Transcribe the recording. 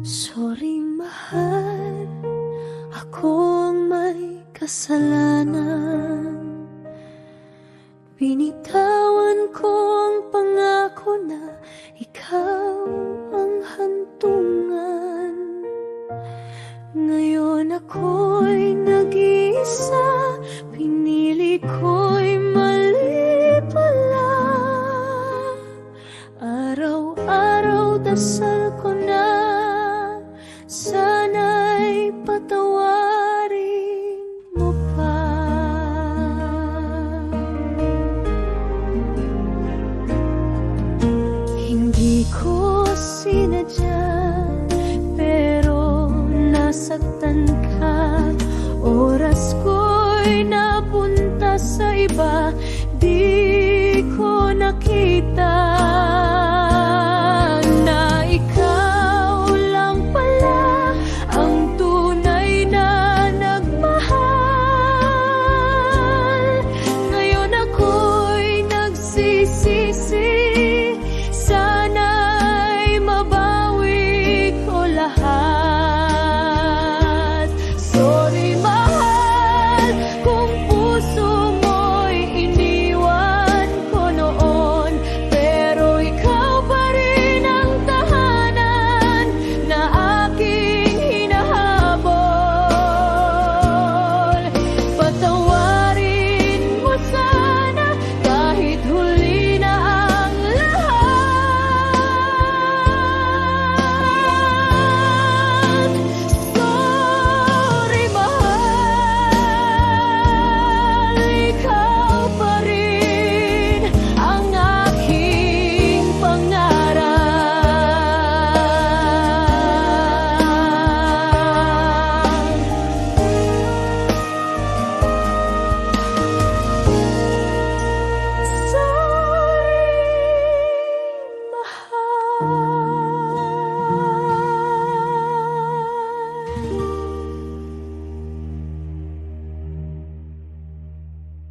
Sorry mahal, ako ang may kasalanan. Binitawan ko ang pangako na ikaw ang hantungan. Ngayon ako'y nag-iisa, pinili ko'y mali pala. Araw-araw dasal ko na sana'y patawarin mo pa. Hindi ko sinadya, pero nasaktan ka. Oras ko'y napunta sa iba, di ko nakita na ikaw lang pala ang tunay na nagmahal. Ngayon ako'y nagsisisi, sana'y mabawi ko lahat. Sorry mahal, kung puso mo'y iniwan ko noon, pero ikaw pa rin ang tahanan na aking hinahabol. Patawarin mo sana kahit huli na ang lahat. Sorry mahal, ikaw pa rin ang aking pangarap. Sorry mahal.